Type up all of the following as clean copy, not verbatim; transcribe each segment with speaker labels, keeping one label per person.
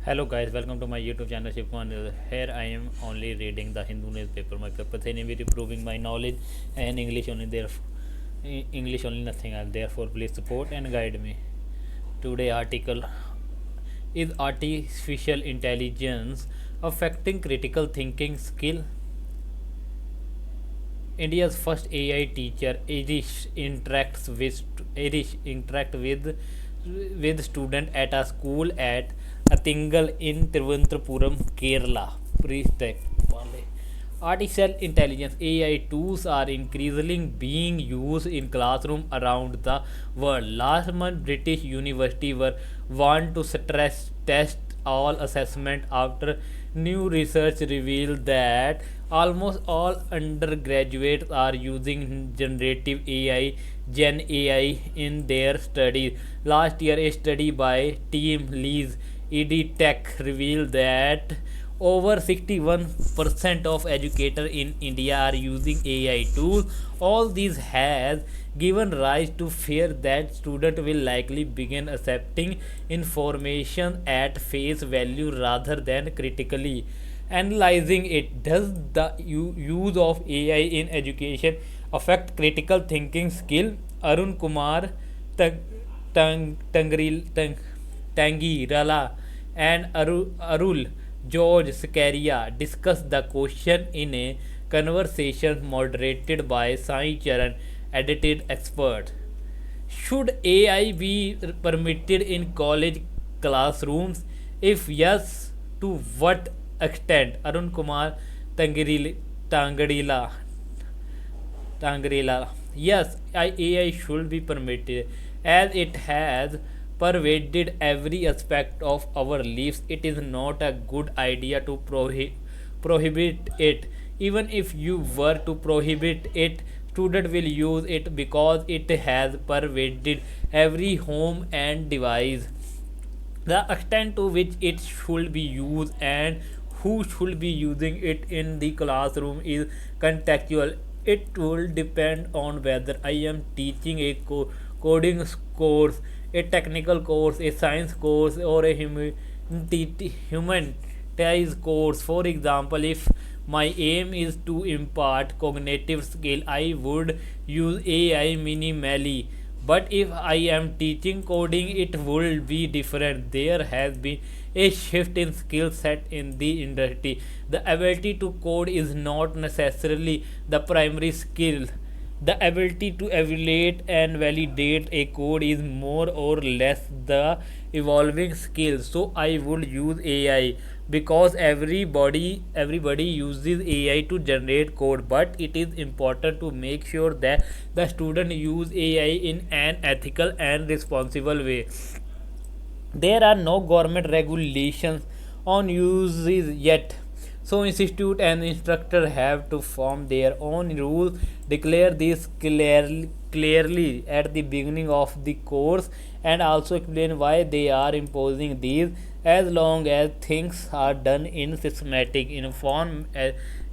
Speaker 1: Hello guys, welcome to my YouTube channel Shivkumar News. Here I am only reading the Hindu newspaper. My purpose is improving my knowledge and English only. Therefore, English only, nothing else. Therefore, please support and guide me. Today article is artificial intelligence affecting critical thinking skill. India's first AI teacher Irish interact with student at a school at Athingal in Thiruvananthapuram, Kerala. Artificial intelligence AI tools are increasingly being used in classrooms around the world. Last month, British University were want to stress test all assessment after new research revealed that almost all undergraduates are using generative AI, Gen AI, in their studies. Last year, a study by Team Lee's EdTech revealed that over 61% of educators in India are using AI tools. All these has given rise to fear that students will likely begin accepting information at face value rather than critically analyzing it. Does the use of AI in education affect critical thinking skill? Arun Kumar Tangirala and Arul George Scaria discussed the question in a conversation moderated by Sai Charan, edited expert. Should AI be permitted in college classrooms? If yes, to what extent? Arun Kumar Tangarila Tangrela. Yes, AI should be permitted as it has pervaded every aspect of our lives. It is not a good idea to prohibit it. Even if you were to prohibit it, students will use it because it has pervaded every home and device. The extent to which it should be used and who should be using it in the classroom is contextual. It will depend on whether I am teaching a coding course, a technical course, a science course, or a humanitarian course. For example, if my aim is to impart cognitive skill, I would use AI minimally. But if I am teaching coding, it will be different. There has been a shift in skill set in the industry. The ability to code is not necessarily the primary skill. The ability to evaluate and validate a code is more or less the evolving skill. So I would use AI because everybody uses AI to generate code, but it is important to make sure that the student use AI in an ethical and responsible way. There are no government regulations on uses yet, so institute and instructor have to form their own rules, declare this clearly at the beginning of the course, and also explain why they are imposing these. As long as things are done in systematic,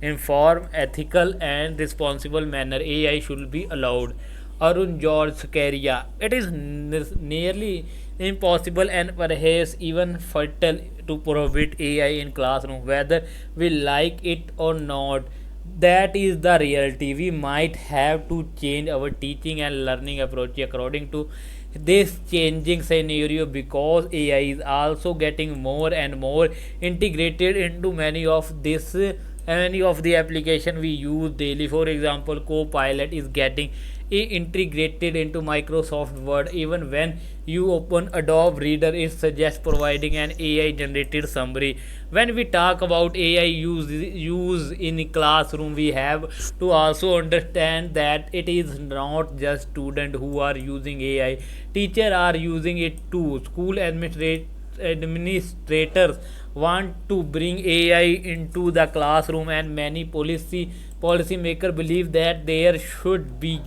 Speaker 1: ethical, and responsible manner, AI should be allowed. Arun George Scaria. It is nearly impossible and perhaps even fatal to prohibit AI in classroom, whether we like it or not. That is the reality. We might have to change our teaching and learning approach according to this changing scenario because AI is also getting more and more integrated into many of the application we use daily. For example, Copilot is getting integrated into Microsoft Word. Even when you open Adobe Reader, it suggests providing an AI generated summary. When we talk about AI use in classroom, we have to also understand that it is not just students who are using AI. Teachers are using it too. School administrators want to bring AI into the classroom, and many policymakers believe that there should be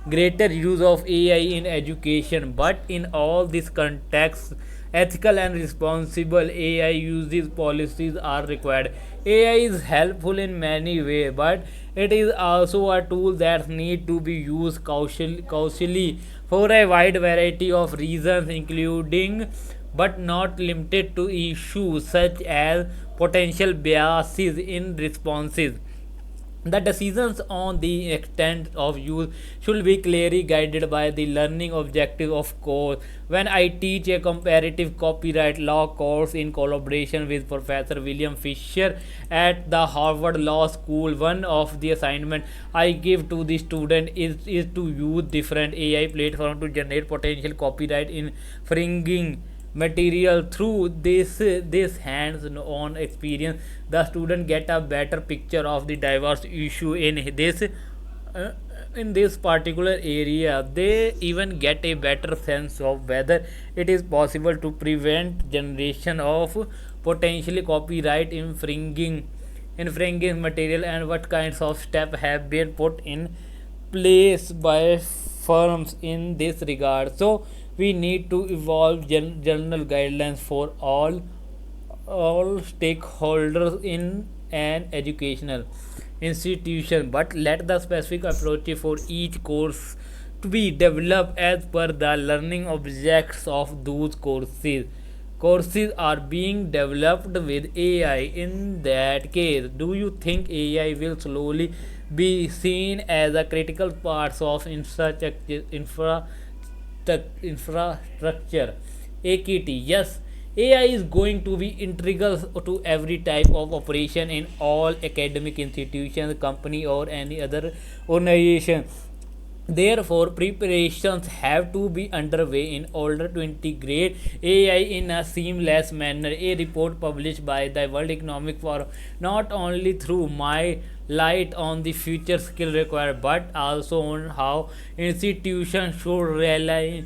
Speaker 1: greater use of AI in education. But in all this context, ethical and responsible AI uses policies are required. AI is helpful in many ways, but it is also a tool that need to be used cautiously for a wide variety of reasons, including but not limited to issues such as potential biases in responses. The decisions on the extent of use should be clearly guided by the learning objective of course. When I teach a comparative copyright law course in collaboration with Professor William Fisher at the Harvard Law School, one of the assignments I give to the student is to use different AI platforms to generate potential copyright infringing material. Through this hands-on experience, the student get a better picture of the diverse issue uh, in this particular area. They even get a better sense of whether it is possible to prevent generation of potentially copyright infringing material, and what kinds of steps have been put in place by firms in this regard. So we need to evolve general guidelines for all stakeholders in an educational institution, but let the specific approach for each course to be developed as per the learning objects of those courses. Courses are being developed with AI. In that case, do you think AI will slowly be seen as a critical part of infrastructure? AKT, yes. AI is going to be integral to every type of operation in all academic institutions, company, or any other organization. Therefore, preparations have to be underway in order to integrate AI in a seamless manner. A report published by the World Economic Forum not only threw my light on the future skill required, but also on how institutions should rely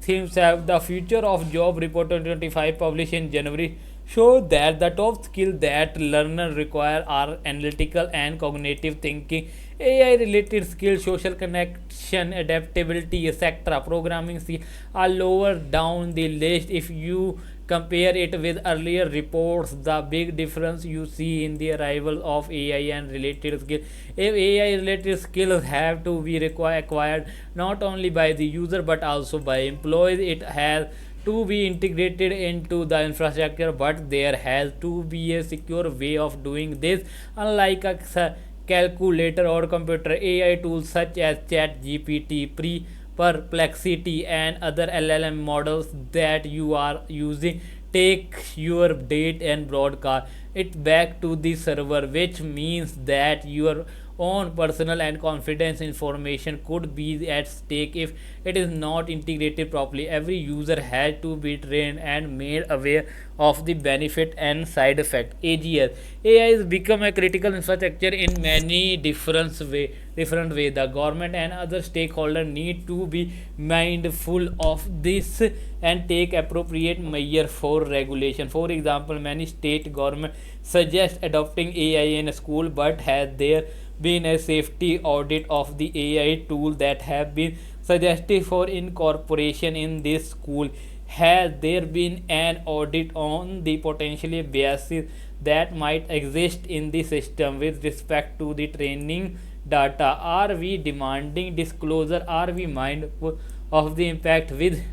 Speaker 1: himself. The Future of Job Report 2025, published in January, show that the top skills that learners require are analytical and cognitive thinking, AI related skills, social connection, adaptability, etc. Programming skills are lower down the list. If you compare it with earlier reports, the big difference you see in the arrival of AI and related skills. If AI related skills have to be acquired not only by the user but also by employees, it has to be integrated into the infrastructure, but there has to be a secure way of doing this. Unlike a calculator or computer, AI tools such as ChatGPT, Perplexity, and other LLM models that you are using take your data and broadcast it back to the server, which means that your own personal and confidence information could be at stake if it is not integrated properly. Every user has to be trained and made aware of the benefit and side effect. AGS, AI has become a critical infrastructure in many different way. The government and other stakeholders need to be mindful of this and take appropriate measure for regulation. For example, many state governments suggest adopting AI in a school, but has there been a safety audit of the AI tool that have been suggested for incorporation in this school? Has there been an audit on the potentially biases that might exist in the system with respect to the training data? Are we demanding disclosure? Are we mindful of the impacts with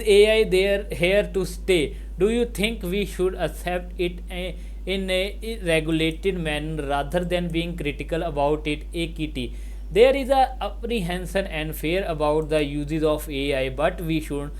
Speaker 1: AI there here to stay? Do you think we should accept it in a regulated manner rather than being critical about it? AKT, there is a apprehension and fear about the uses of AI, but we should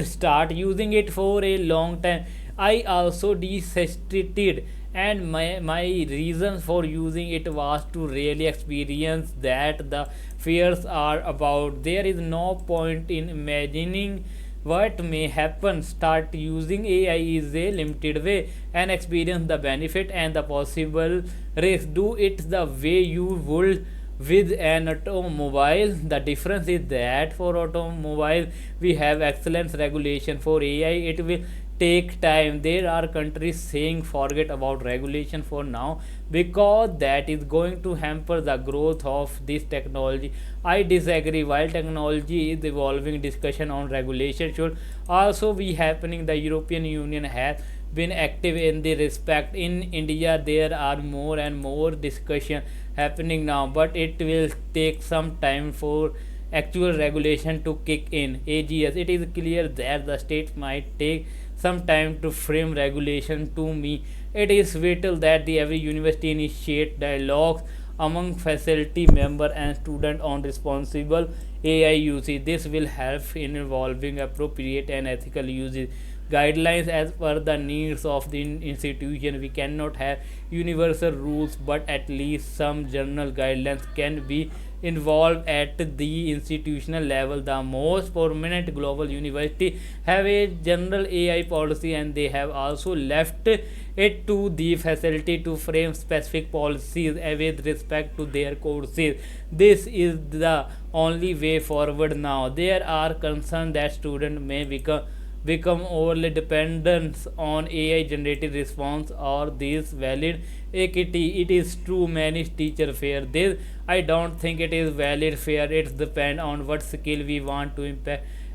Speaker 1: start using it for a long time. I also demonstrated, and my reasons for using it was to really experience that the fears are about. There is no point in imagining what may happen. Start using AI is a limited way and experience the benefit and the possible risk. Do it the way you would with an automobile. The difference is that for automobile we have excellent regulation. For AI it will take time. There are countries saying forget about regulation for now because that is going to hamper the growth of this technology. I disagree. While technology is evolving, discussion on regulation should also be happening. The European Union has been active in the respect. In India there are more and more discussion happening now, but it will take some time for actual regulation to kick in. AGS, it is clear that the state might take some time to frame regulation. To me, it is vital that every university initiate dialogues among faculty member and student on responsible AI usage. This will help in evolving appropriate and ethical usage guidelines as per the needs of the institution. We cannot have universal rules, but at least some general guidelines can be involved at the institutional level. The most prominent global university have a general AI policy, and they have also left it to the faculty to frame specific policies with respect to their courses. This is the only way forward now. There are concerns that students may become overly dependent on AI generated response or this valid equity. It is true many teacher fear this. I don't think it is valid fear. It depends on what skill we want to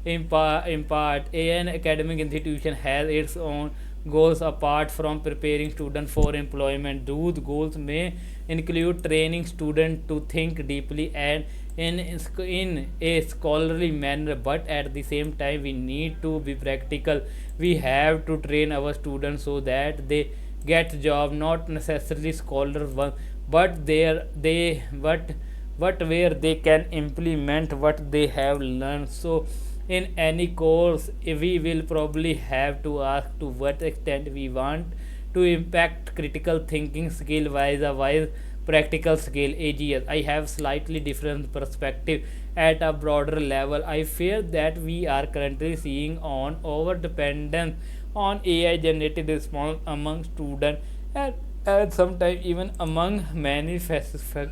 Speaker 1: impart. An academic institution has its own goals apart from preparing students for employment. Those goals may include training students to think deeply and in a scholarly manner, but at the same time we need to be practical. We have to train our students so that they get job, not necessarily scholar one, but where they can implement what they have learned. So in any course, we will probably have to ask to what extent we want to impact critical thinking skill wise a wise practical skill. AGS, I have slightly different perspective at a broader level. I fear that we are currently seeing on over dependence on AI generated response among students, and sometimes even among many faculty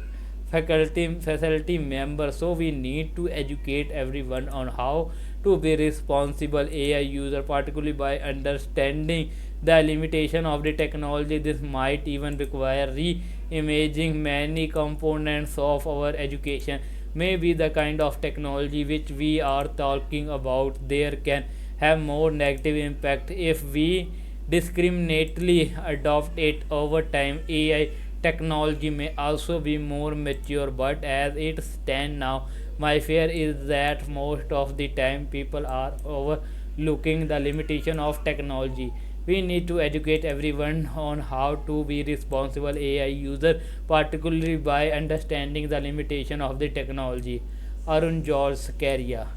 Speaker 1: members. So we need to educate everyone on how to be responsible AI user, particularly by understanding the limitation of the technology. This might even require re-imaging many components of our education. Maybe the kind of technology which we are talking about there can have more negative impact if we discriminately adopt it over time. AI technology may also be more mature, but as it stands now, my fear is that most of the time people are overlooking the limitation of technology. We need to educate everyone on how to be responsible AI user, particularly by understanding the limitation of the technology. Arun George Caria.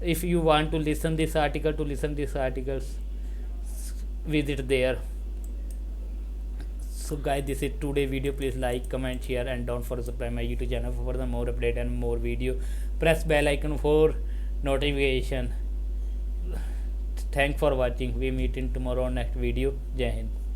Speaker 1: If you want to listen this article, visit there. So guys, this is today video. Please like, comment, share, and don't forget to subscribe my YouTube channel for the more update and more video. Press bell icon for notification. Thanks for watching. We meet in tomorrow next video. Jai Hind.